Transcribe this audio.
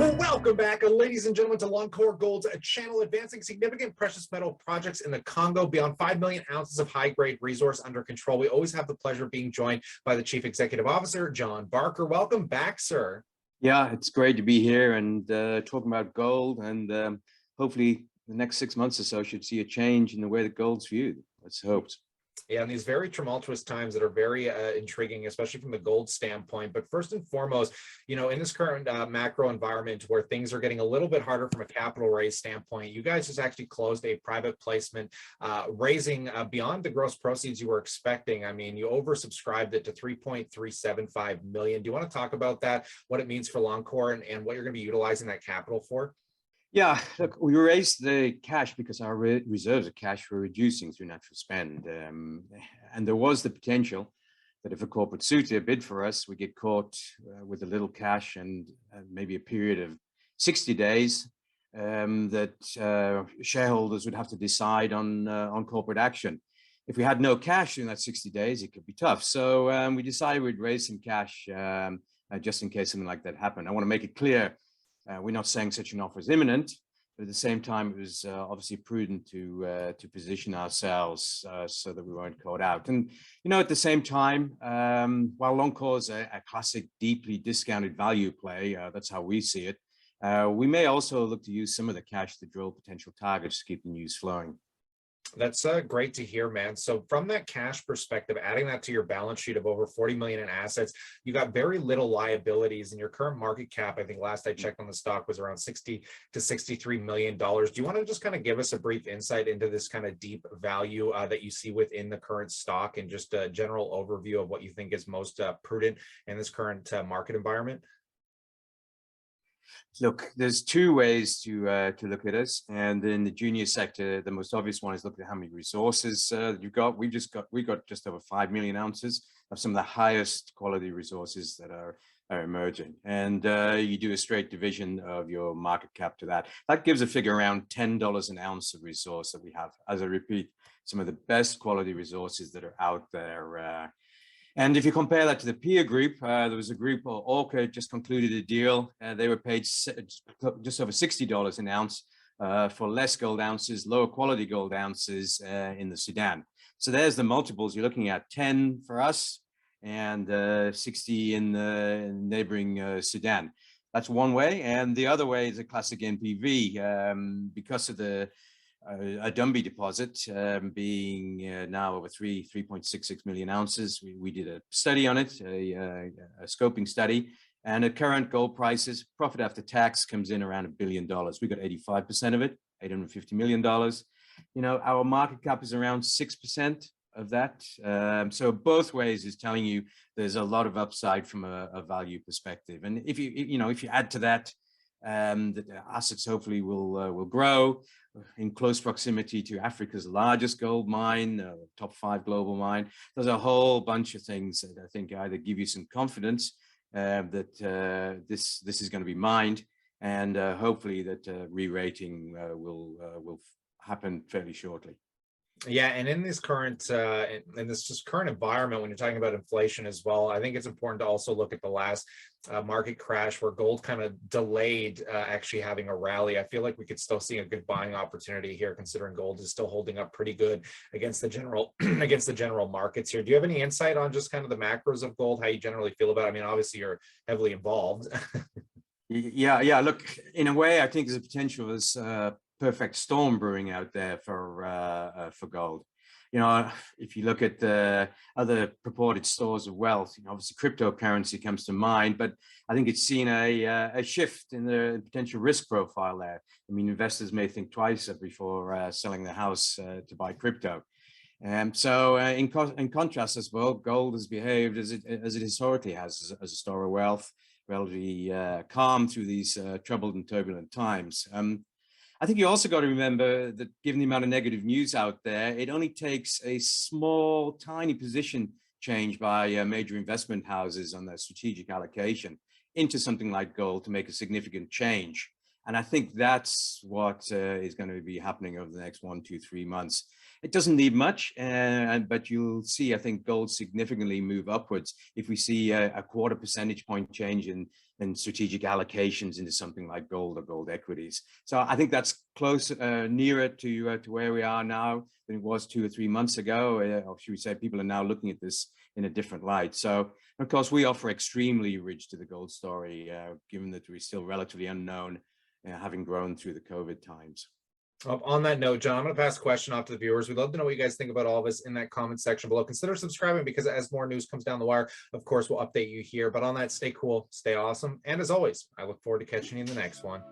Welcome back, ladies and gentlemen, to Loncor Gold's channel, advancing significant precious metal projects in the Congo beyond 5 million ounces of high-grade resource under control. We always have the pleasure of being joined by the Chief Executive Officer, John Barker. Welcome back, sir. Yeah, it's great to be here and talking about gold, and hopefully the next 6 months or so should see a change in the way that gold's viewed. Let's hope. Yeah, in these very tumultuous times that are very intriguing, especially from the gold standpoint. But first and foremost, in this current macro environment where things are getting a little bit harder from a capital raise standpoint, you guys just actually closed a private placement, raising beyond the gross proceeds you were expecting. I mean, you oversubscribed it to 3.375 million. Do you want to talk about that, what it means for Loncor and what you're going to be utilizing that capital for? Yeah, look, we raised the cash because our reserves of cash were reducing through natural spend. And there was the potential that if a corporate suitor bid for us, we get caught with a little cash and maybe a period of 60 days that shareholders would have to decide on corporate action. If we had no cash in that 60 days, it could be tough. So we decided we'd raise some cash just in case something like that happened. I want to make it clear. We're not saying such an offer is imminent, but at the same time, it was obviously prudent to position ourselves so that we weren't caught out. And at the same time, while Loncor is a classic, deeply discounted value play, that's how we see it. We may also look to use some of the cash to drill potential targets to keep the news flowing. That's great to hear, man. So from that cash perspective, adding that to your balance sheet of over 40 million in assets, you got very little liabilities, and your current market cap, I think last I checked on the stock, was around 60 to 63 million dollars. Do you want to just kind of give us a brief insight into this kind of deep value that you see within the current stock, and just a general overview of what you think is most prudent in this current market environment? Look, there's two ways to look at us, and in the junior sector, the most obvious one is look at how many resources you've got. We got just over 5 million ounces of some of the highest quality resources that are emerging, and you do a straight division of your market cap to that. That gives a figure around $10 an ounce of resource that we have. As I repeat, some of the best quality resources that are out there. And if you compare that to the peer group, there was a group, Orca just concluded a deal. They were paid just over $60 an ounce for less gold ounces, lower quality gold ounces in the Sudan. So there's the multiples. You're looking at 10 for us and 60 in the neighboring Sudan. That's one way. And the other way is a classic NPV because of the a Dumby deposit being now over 3.66 million ounces. We did a study on it, a scoping study, and at current gold prices, profit after tax comes in around $1 billion. We got 85% of it, $850 million. Our market cap is around 6% of that. So both ways is telling you there's a lot of upside from a value perspective. And if you add to that, the assets hopefully will grow in close proximity to Africa's largest gold mine, top 5 global mine. There's a whole bunch of things that I think either give you some confidence that this is going to be mined, and hopefully that re-rating will happen fairly shortly. Yeah, and in this current current environment, when you're talking about inflation as well, I think it's important to also look at the last market crash where gold kind of delayed actually having a rally. I feel like we could still see a good buying opportunity here, considering gold is still holding up pretty good against the general markets here. Do you have any insight on just kind of the macros of gold, how you generally feel about it? I mean, obviously you're heavily involved. Yeah. Look, in a way, I think there's a potential as perfect storm brewing out there for gold. If you look at the other purported stores of wealth, obviously cryptocurrency comes to mind, but I think it's seen a shift in the potential risk profile there. I mean, investors may think twice before selling the house to buy crypto. So in contrast as well, gold has behaved as it historically has, as a store of wealth, relatively calm through these troubled and turbulent times. I think you also got to remember that given the amount of negative news out there, it only takes a small, tiny position change by major investment houses on their strategic allocation into something like gold to make a significant change. And I think that's what is going to be happening over the next 1, 2, 3 months. it doesn't need much, but you'll see, I think, gold significantly move upwards if we see a quarter percentage point change in strategic allocations into something like gold or gold equities. So I think that's close, nearer to where we are now than it was 2 or 3 months ago. Or should we say, people are now looking at this in a different light. So, of course, we offer extremely rich to the gold story, given that we're still relatively unknown, having grown through the COVID times. On that note, John, I'm going to pass a question off to the viewers. We'd love to know what you guys think about all of us in that comment section below. Consider subscribing, because as more news comes down the wire, of course, we'll update you here. But on that, stay cool, stay awesome. And as always, I look forward to catching you in the next one.